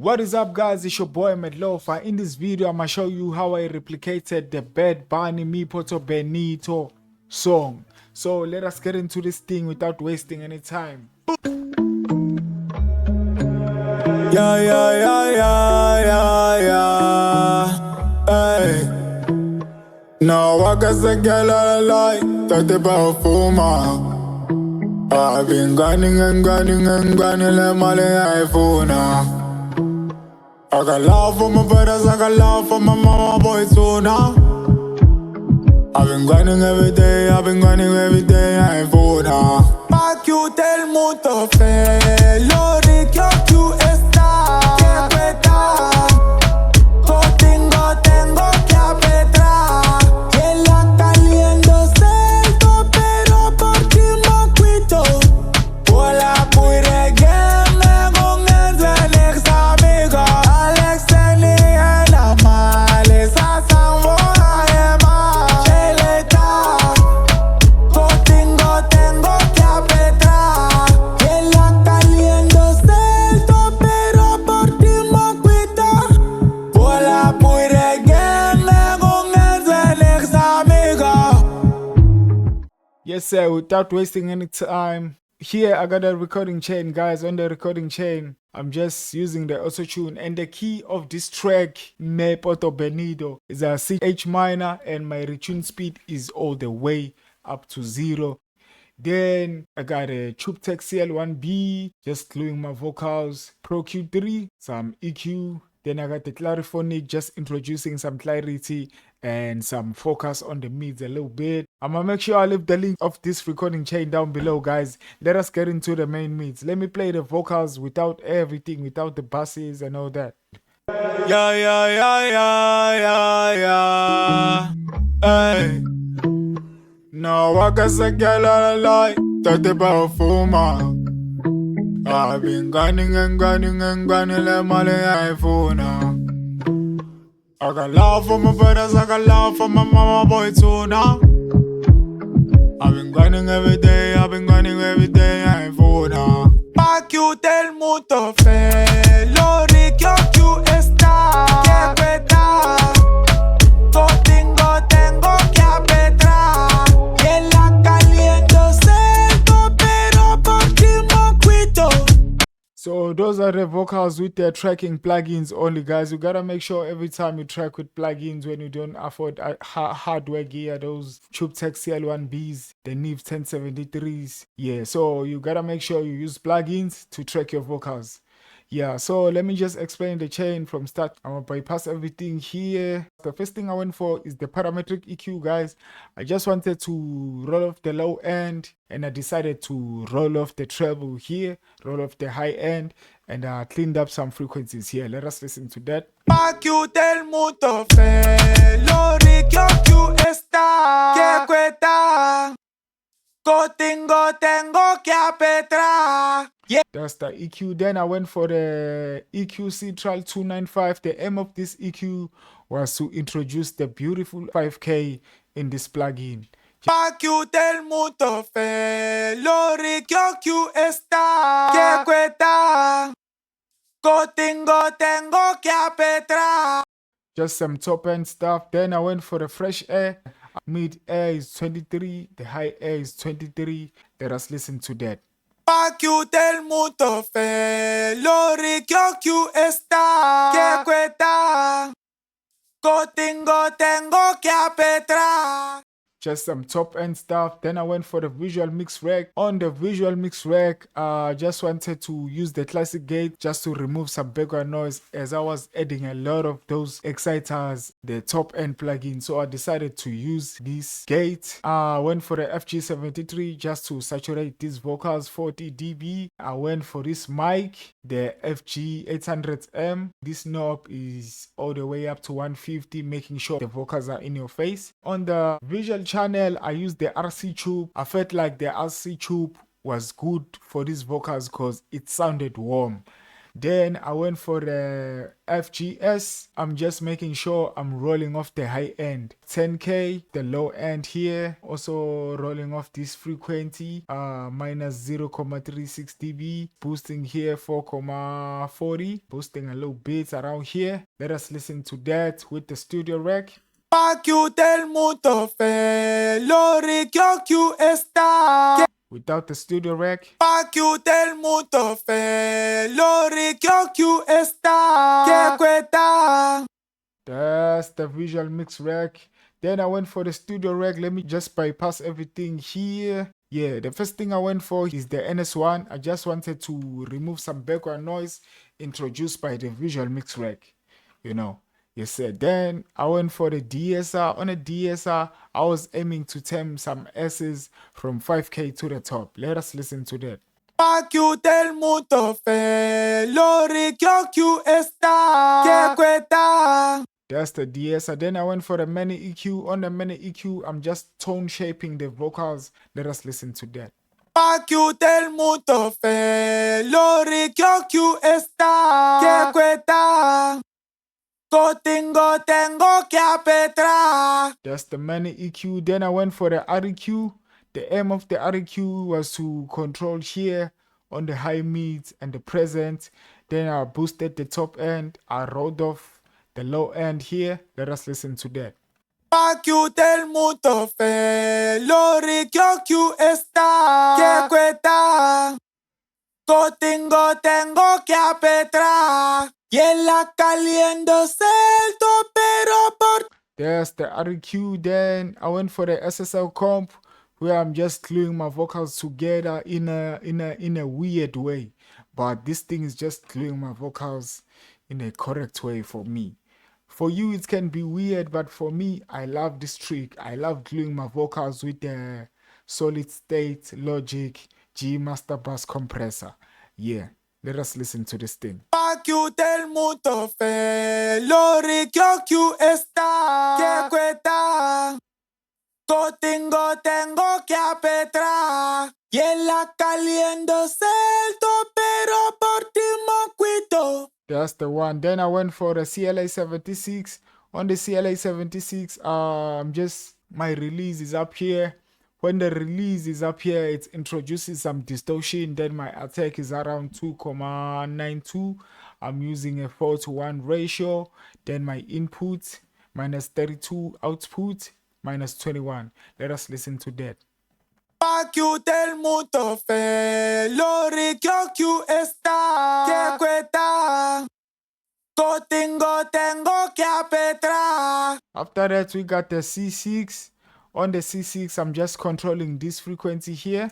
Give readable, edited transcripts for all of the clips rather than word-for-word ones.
What is up, guys? It's your boy Medlofa. In this video, I'm gonna show you how I replicated the Bad Bunny Me Porto Bonito song. So let us get into this thing without wasting any time. Hey. No, I guess I get a light that about fuma. I've been grinding and grinding and grinding like my iPhone. I got love for my brothers, I got love for my mama boy too now. I've been grinding every day, I've been grinding every day, iPhone. Pa' que el mundo fe, lo rico que está, que cuesta. Tengo que apretar, que la caliendo celto, pero por ti me quito. Hola, muy reggae, con el ex amigo, Alex tenía la maleza, Zamora de más, cheleta. Tengo que apretar, que la caliendo celto, pero por ti me quito. Hola, muy Yes, sir. Without wasting any time, here I got a recording chain, guys. On the recording chain, I'm just using the Autotune, and the key of this track, Me Porto Bonito, is a C H minor, and my retune speed is all the way up to 0. Then I got a Tube Tech CL1B, just gluing my vocals, Pro Q3, some EQ. Then I got the Clariphonic, just introducing some clarity and some focus on the mids a little bit. I'm gonna make sure I leave the link of this recording chain down below, guys. Let us get into the main mids. Let me play the vocals without everything, without the basses and all that. Hey. No, I guess I get a light that about fuma. I've been grinding and grinding and grinding like my iPhone. I got love for my brothers, I got love for my mama boy too now. I've been grinding every day, I've been grinding every day, iPhone. Pa' que el mundo fe, lo rico que está, que cuesta. Tengo que apretar, que la caliendo celto, pero por ti me quito. So those are the vocals with their tracking plugins only, guys. You gotta make sure every time you track with plugins, when you don't afford hardware gear, those Tube Tech CL1Bs, the Neve 1073s. Yeah, so you gotta make sure you use plugins to track your vocals. Yeah, so let me just explain the chain from start. I'm gonna bypass everything here. The first thing I went for is the parametric EQ, guys. I just wanted to roll off the low end, and I decided to roll off the treble here, roll off the high end, and I cleaned up some frequencies here. Let us listen to that. Pa' que el mundo fe, lo rico que está, que cuesta. Tengo que apretar. Yeah. That's the EQ. Then I went for the EQ Central 295. The aim of this EQ was to introduce the beautiful 5K in this plugin. Pa' que el mundo fe, lo rico que está, que cuesta. Tengo que apretar. Just some top end stuff. Then I went for the fresh air. Mid air is 23, the high air is 23. Let us listen to that. Pa' que el mundo fe, lo rico que está, que cuesta. Tengo que apretar. Just some top end stuff. Then I went for the visual mix rack. On the visual mix rack, I just wanted to use the classic gate just to remove some background noise, as I was adding a lot of those exciters, the top end plugin. So I decided to use this gate. I went for the FG73 just to saturate these vocals 40 dB. I went for this mic, the FG800M. This knob is all the way up to 150, making sure the vocals are in your face. On the visual channel, I used the RC tube. I felt like the RC tube was good for these vocals because it sounded warm. Then I went for the FGS. I'm just making sure I'm rolling off the high end. 10K, the low end here. Also rolling off this frequency, minus 0.36 dB. Boosting here 4.40. Boosting a little bit around here. Let us listen to that with the studio rack. Without the studio rack. That's the visual mix rack. Then I went for the studio rack. Let me just bypass everything here. Yeah, the first thing I went for is the NS1. I just wanted to remove some background noise introduced by the visual mix rack. You know. Yes, sir. Then I went for the DSR. On a DSR, I was aiming to turn some S's from 5K to the top. Let us listen to that. That's the DSR. Then I went for the mini EQ. On the mini EQ, I'm just tone shaping the vocals. Let us listen to that. That's the mini EQ. Then I went for the REQ. The aim of the REQ was to control here on the high mids and the present. Then I boosted the top end. I rolled off the low end here. Let us listen to that. There's the REQ. Then I went for the SSL comp, where I'm just gluing my vocals together in a weird way. But this thing is just gluing my vocals in a correct way for me. For you, it can be weird, but for me, I love this trick. I love gluing my vocals with the solid state Logic G Master Bass compressor. Yeah, let us listen to this thing. That's the one. Then I went for the CLA 76. On the CLA 76, my release is up here. When the release is up here, it introduces some distortion. Then my attack is around 2.92. I'm using a 4:1 ratio. Then my input, minus 32, output, minus 21. Let us listen to that. After that, we got the C6. On the C6, I'm just controlling this frequency here.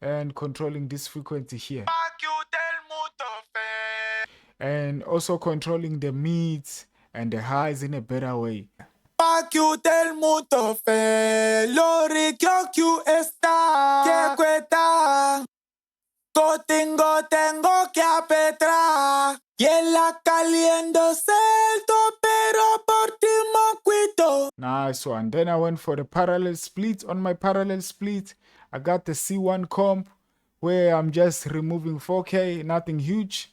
And controlling this frequency here. And also controlling the mids and the highs in a better way. Nice one. Then I went for the parallel split. On my parallel split, I got the C1 comp, where I'm just removing 4K, nothing huge.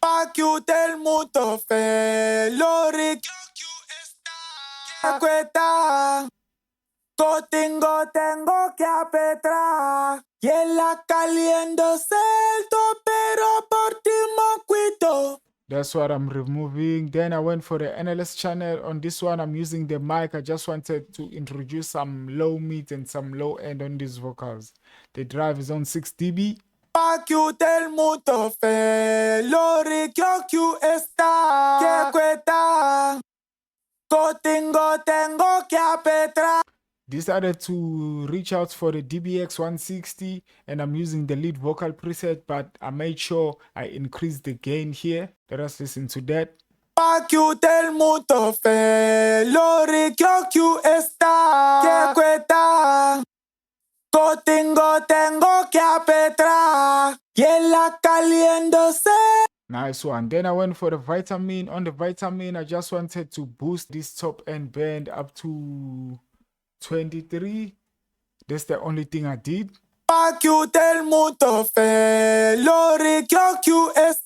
That's what I'm removing. Then I went for the NLS channel. On this one, I'm using the mic. I just wanted to introduce some low mid and some low end on these vocals. The drive is on 6 dB. Decided to reach out for the DBX 160, and I'm using the lead vocal preset, but I made sure I increased the gain here. Let us listen to that. Nice one. Then I went for the vitamin. On the vitamin, I just wanted to boost this top end band up to 23. That's the only thing I did. Pa' que usted el mundo fe, lo rico que es.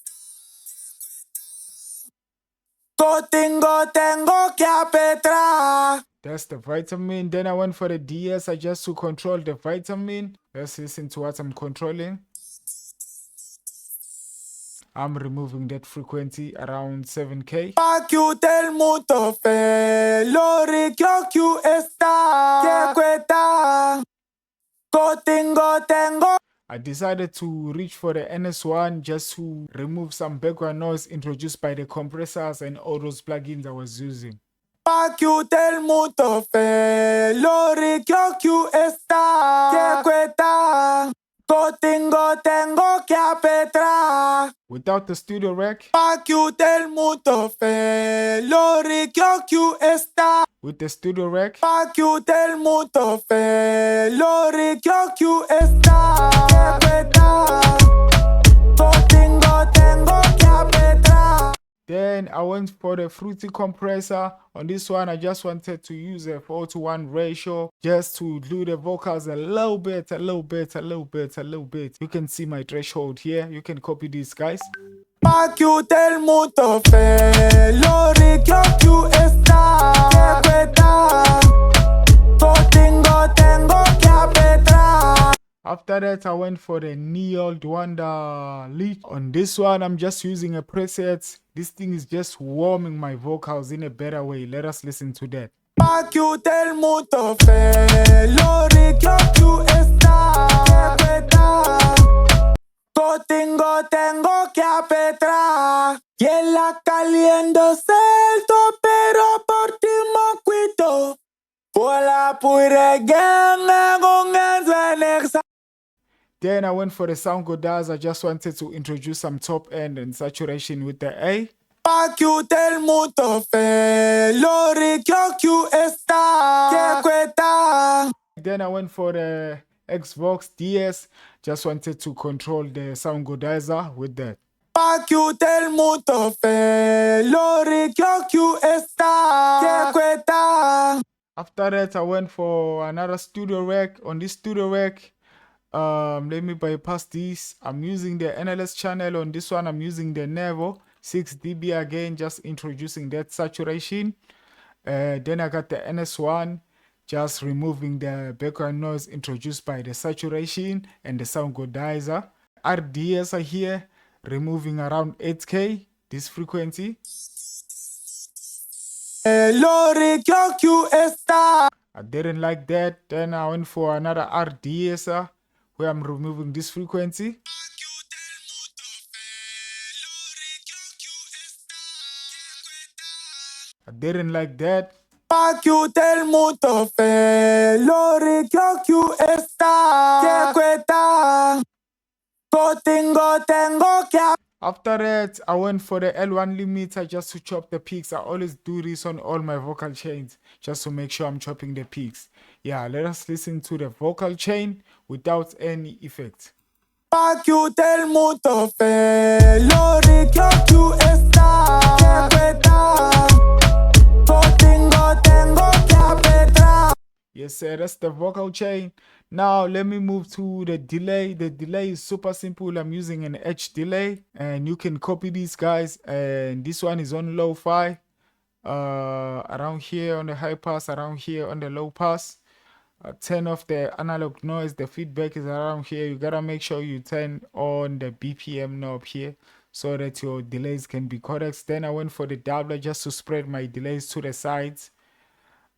Tengo que apetra. That's the vitamin. Then I went for the DS just to control the vitamin. Let's listen to what I'm controlling. I'm removing that frequency around 7K. Pa' que usted el mundo fe, lo rico que está. Que cuesta. Tengo. I decided to reach for the NS1 just to remove some background noise introduced by the compressors and all those plugins I was using. Pa' que usted el mundo fe, lo rico que está. Que cuesta. Tengo que apetra. Without the studio rack. Pa' que usted el mundo fe, lo rico que está. With the studio rack. Pa' que usted el mundo fe, lo rico que está. Que cuesta. Tengo que apetra. Then I went for the fruity compressor. On this one, I just wanted to use a 4:1 ratio just to do the vocals a little bit. You can see my threshold here. You can copy these, guys. Pa' que usted el mundo fe, lo rico que está. Que cuesta. Tengo que apetra. After that, I went for the Neil Dwanda lead. On this one, I'm just using a preset. This thing is just warming my vocals in a better way. Let us listen to that. Pa' que usted el mundo fe, lo rico que está. Que cuesta. Tengo que apetra. Y en la caliente celto, pero por ti me cuido. Por la pura gana con el. Then I went for the sound godas. I just wanted to introduce some top end and saturation with the A. Pa' que usted el mundo fe, lo rico que está. Que cuesta. Then I went for the Xbox DS. Just wanted to control the sound godizer with that. Pa' que usted el mundo fe, lo rico que está. Que cuesta. After that, I went for another studio rack. On this studio rack, let me bypass this. I'm using the NLS channel. On this one, I'm using the Nevo 6 dB again, just introducing that saturation. Then I got the NS1, just removing the background noise introduced by the saturation and the sound godizer. RDS are here, removing around 8K, this frequency. Lo rico que está. I didn't like that. Then I went for another RDS where I'm removing this frequency. I didn't like that. Pa' que usted el mundo fe, lo rico que está. Que cuesta. Tengo que. After that, I went for the L1 limiter just to chop the peaks. I always do this on all my vocal chains just to make sure I'm chopping the peaks. Yeah, let us listen to the vocal chain without any effect. Pa' que usted el mundo fe, lo rico que está. Que cuesta. Tengo que apetra. Yes, sir, that's the vocal chain. Now let me move to the delay. The delay is super simple. I'm using an H delay, and you can copy these, guys. And this one is on lo-fi, around here on the high pass, around here on the low pass. Turn off the analog noise. The feedback is around here. You gotta make sure you turn on the BPM knob here so that your delays can be correct. Then I went for the doubler just to spread my delays to the sides.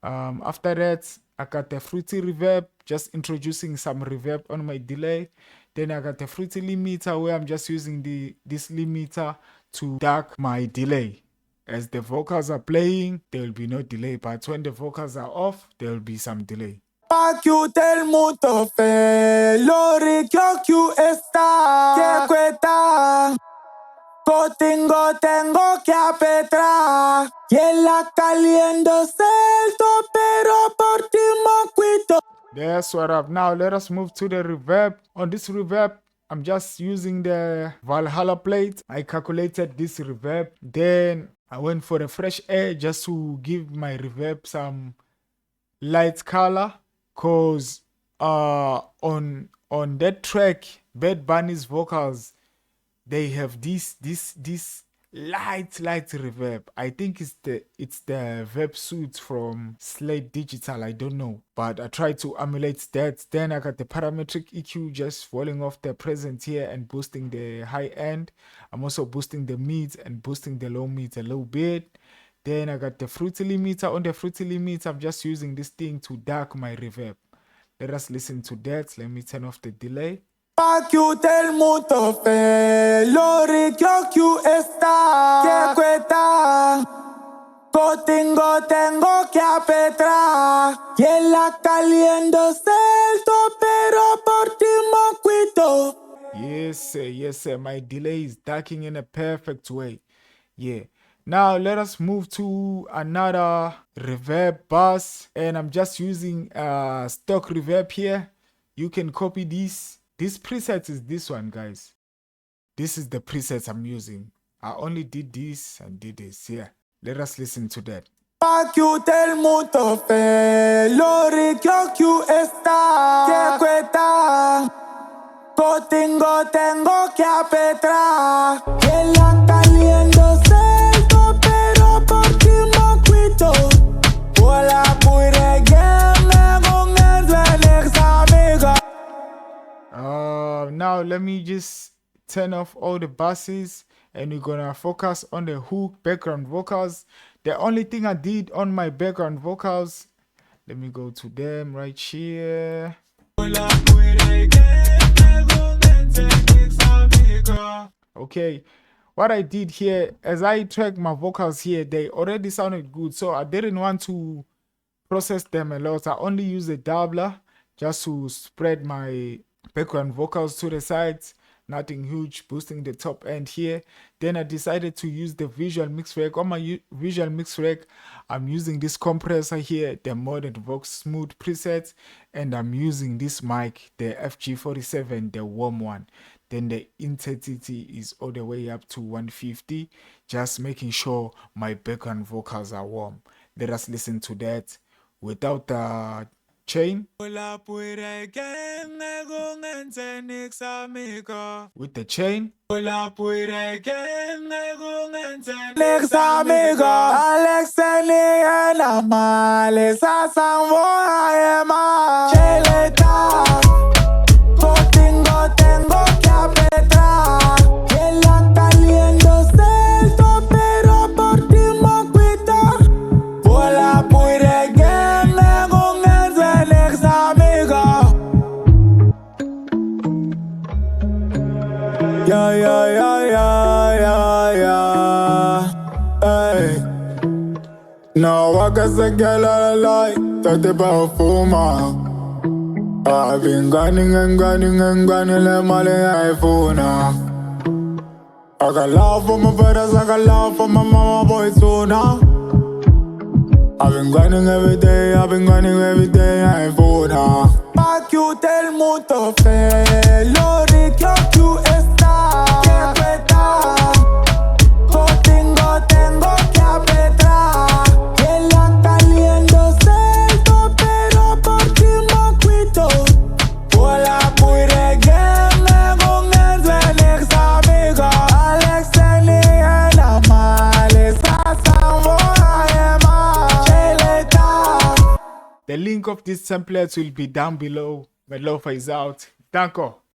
After that, I got the fruity reverb, just introducing some reverb on my delay. Then I got the fruity limiter where I'm just using this limiter to dark my delay. As the vocals are playing, there will be no delay, but when the vocals are off, there will be some delay. Pa' que usted el mundo fe, lo rico que está. Que cuesta. Tengo que apetra. Y en la caliente celto, pero por ti me cuido. That's what up. Now let us move to the reverb. On this reverb, I'm just using the Valhalla plate. I calculated this reverb. Then I went for the fresh air just to give my reverb some light color. Cause on on that track, Bad Bunny's vocals, they have this light reverb. I think it's the verb suit from Slate Digital, I don't know, but I tried to emulate that. Then I got the parametric EQ, just falling off the present here and boosting the high end. I'm also boosting the mids and boosting the low mids a little bit. Then I got the fruity limiter. On the fruity limiter, I'm just using this thing to dark my reverb. Let us listen to that. Let me turn off the delay. Pa' que el mundo fe, lo rico que está, que cuesta. Tengo que apretar, y en la caliendo celto, pero por ti me cuido. Yes, sir. My delay is darking in a perfect way. Yeah. Now let us move to another reverb bus, and I'm just using stock reverb here. You can copy this. This preset is this one, guys. This is the presets I'm using. I only did this and did this here. Let us listen to that. Pa' que el mundo fe, lo rico que está, que cuesta. Tengo que apretar, y en la caliendo celto, pero por ti me cuido. Hola, pure game con el ex amigo. Now let me just turn off all the basses, and we're gonna focus on the hook background vocals. The only thing I did on my background vocals, let me go to them right here. Okay, what I did here, as I tracked my vocals here, they already sounded good, so I didn't want to process them a lot. I only use a doubler just to spread my background vocals to the sides. Nothing huge, boosting the top end here. Then I decided to use the visual mix rack. On my visual mix rack, I'm using this compressor here, the Modern Vox Smooth preset, and I'm using this mic, the FG47, the warm one. Then the intensity is all the way up to 150, just making sure my background vocals are warm. Let us listen to that without the chain. With the chain. Ex amigo, Alex tenía la maleza, Samboa, Emma, Cheleta. Tengo que apretar, y en la caliendo celto, pero por ti me cuido. Hola, pure game con el ex amigo. Hey. No, I guess I get a light, that about fuma. I've been grinding, let money iPhone. I got love for my brothers, I got love for my mama boy too now. I've been grinding every day, iPhone. Pa' que el mundo fe, lo rico que está, que cuesta. Tengo que apretar, y en la caliendo celto, pero por ti me cuido. Hola, pure game con el ex amigo. Alex tenía la maleza, Samboa, Emma, Cheleta. The link of these templates will be down below. My love is out. Danko.